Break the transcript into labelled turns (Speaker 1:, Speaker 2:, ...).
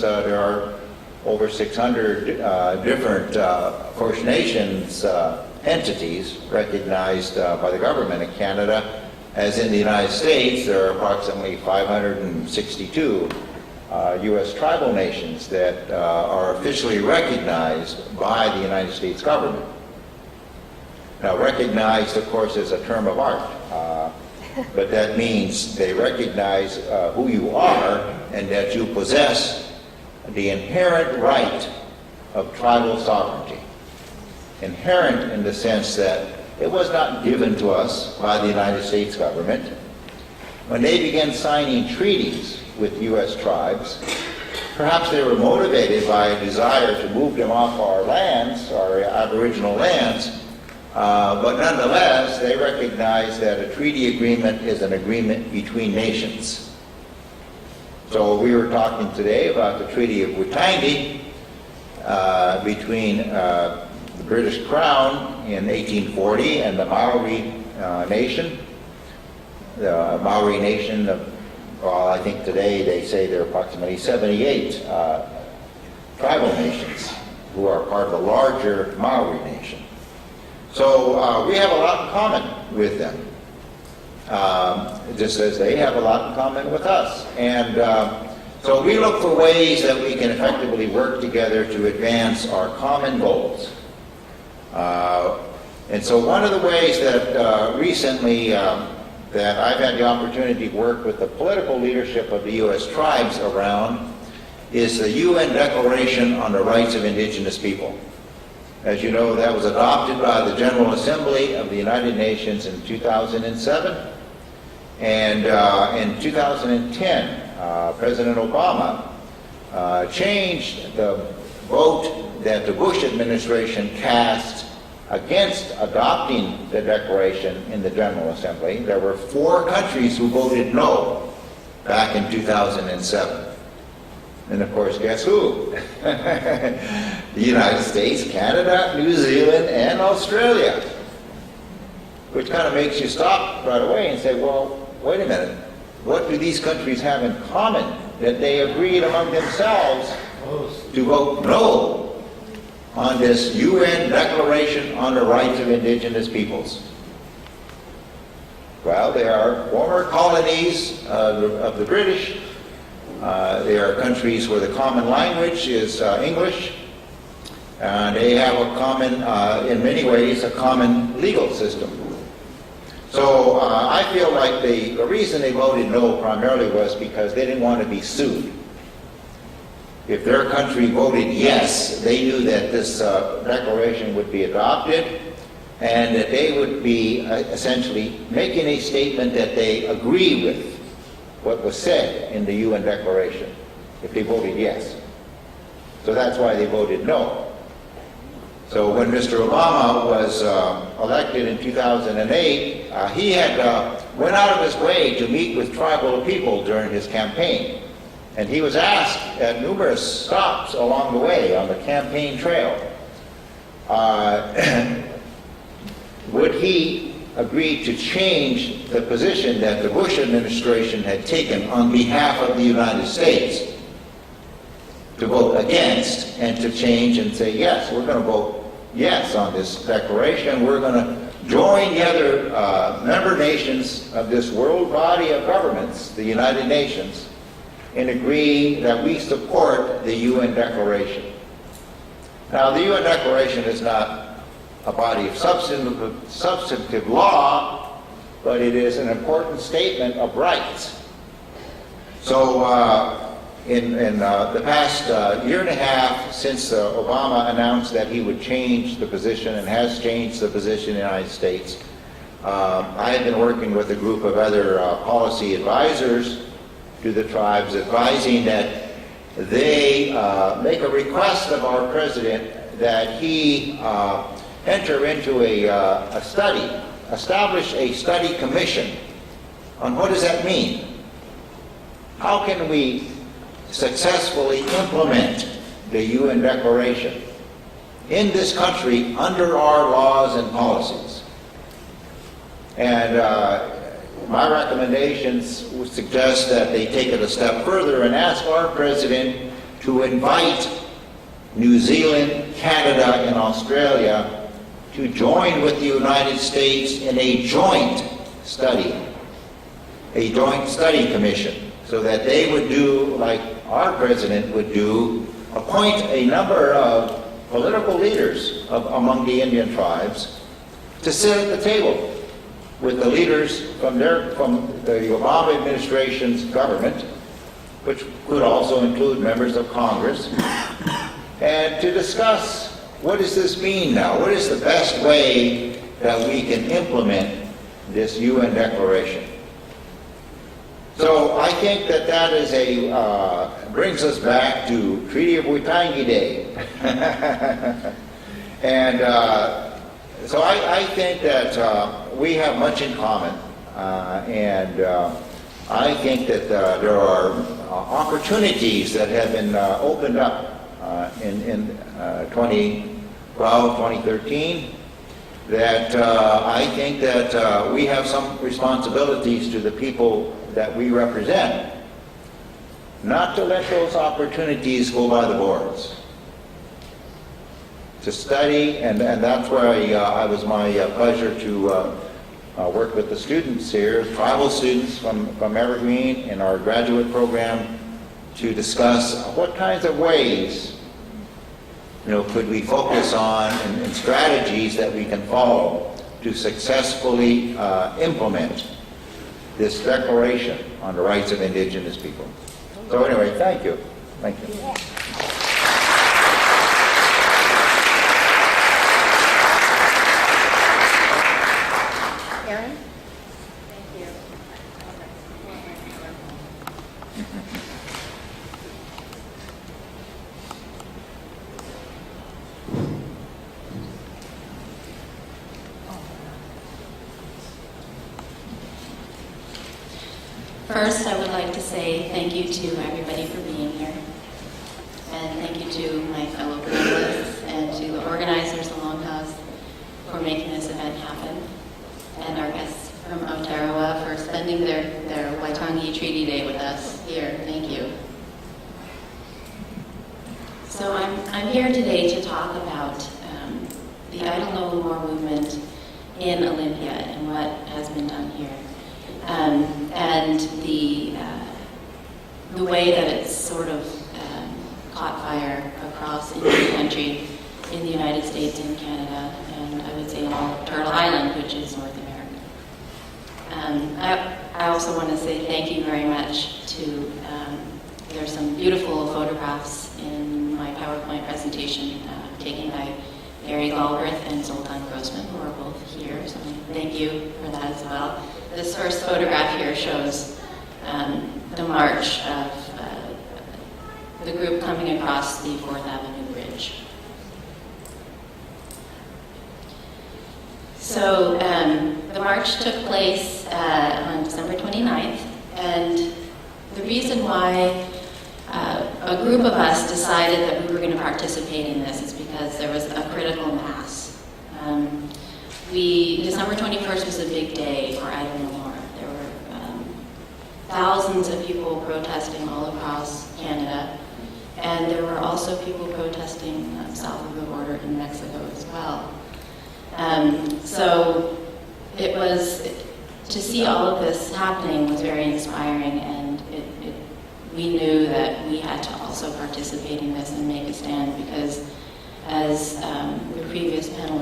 Speaker 1: there are over 600 different First Nations entities recognized by the government of Canada. As in the United States, there are approximately 562 U.S. tribal nations that are officially recognized by the United States government. Now, recognized, of course, is a term of art, but that means they recognize who you are and that you possess the inherent right of tribal sovereignty. Inherent in the sense that it was not given to us by the United States government. When they began signing treaties with U.S. tribes, perhaps they were motivated by a desire to move them off our lands, our Aboriginal lands, but nonetheless, they recognize that a treaty agreement is an agreement between nations. So we were talking today about the Treaty of Waitangi between the British Crown in 1840 and the Maori Nation. The Maori Nation, well, I think today they say there are approximately 78 tribal nations who are part of the larger Maori Nation. So we have a lot in common with them, just as they have a lot in common with us. And so we look for ways that we can effectively work together to advance our common goals. And so one of the ways that recently that I've had the opportunity to work with the political leadership of the U.S. tribes around is the UN Declaration on the Rights of Indigenous People. As you know, that was adopted by the General Assembly of the United Nations in 2007. And in 2010, President Obama changed the vote that the Bush administration cast against adopting the declaration in the General Assembly. There were 4 countries who voted no back in 2007. And of course, guess who? The United States, Canada, New Zealand, and Australia. Which kind of makes you stop right away and say, well, wait a minute. What do these countries have in common that they agreed among themselves to vote no on this UN Declaration on the Rights of Indigenous Peoples? Well, they are former colonies of the British. They are countries where the common language is English. They have a common, in many ways, a common legal system. So I feel like the reason they voted no primarily was because they didn't want to be sued. If their country voted yes, they knew that this declaration would be adopted and that they would be essentially making a statement that they agree with what was said in the UN Declaration if they voted yes. So that's why they voted no. So when Mr. Obama was elected in 2008, he had went out of his way to meet with tribal people during his campaign. And he was asked at numerous stops along the way on the campaign trail, would he agree to change the position that the Bush administration had taken on behalf of the United States to vote against and to change and say, yes, we're going to vote yes on this declaration. We're going to join the other member nations of this world body of governments, the United Nations, and agree that we support the UN Declaration. Now, the UN Declaration is not a body of substantive law, but it is an important statement of rights. So in the past year and a half since Obama announced that he would change the position and has changed the position in the United States, I have been working with a group of other policy advisors to the tribes, advising that they make a request of our president that he enter into a study, establish a study commission on what does that mean? How can we successfully implement the UN Declaration in this country under our laws and policies? And my recommendations would suggest that they take it a step further and ask our president to invite New Zealand, Canada, and Australia to join with the United States in a joint study commission, so that they would do like our president would do, appoint a number of political leaders among the Indian tribes to sit at the table with the leaders from the Obama administration's government, which could also include members of Congress, and to discuss, what does this mean now? What is the best way that we can implement this UN declaration? So I think that that is brings us back to Treaty of Waitangi Day. And so I think that we have much in common, and I think that there are opportunities that have been opened up in 2012, 2013, that I think that we have some responsibilities to the people that we represent, not to let those opportunities go by the boards. To study, and that's where it was my pleasure to work with the students here, tribal students from Evergreen in our graduate program, to discuss what kinds of ways could we focus on and strategies that we can follow to successfully implement this Declaration on the Rights of Indigenous People. So anyway, thank you. Thank you.
Speaker 2: Aaron?
Speaker 3: First, I would like to say thank you to everybody for being here. And thank you to my fellow panelists and to the organizers of Longhouse for making this event happen. And our guests from Aotearoa for spending their Waitangi Treaty Day with us here. Thank you. So I'm here today to talk about the Idle No More movement in Olympia and what has been done here. And the way that it's sort of caught fire across Indian country in the United States and Canada, and I would say all of Turtle Island, which is North America. I also want to say thank you very much to, there's some beautiful photographs in my PowerPoint presentation taken by Gary Galbraith and Zoltan Grossman, who are both here, so thank you for that as well. This first photograph here shows the march of the group coming across the 4th Avenue Bridge. So the march took place on December 29th, and the reason why a group of us decided that we were going to participate in this is because there was a critical mass. December 21st was a big day for Idle No More. There were thousands of people protesting all across Canada, and there were also people protesting south of the border in Mexico as well. So it was, to see all of this happening was very inspiring, and we knew that we had to also participate in this and make a stand, because as the previous panelist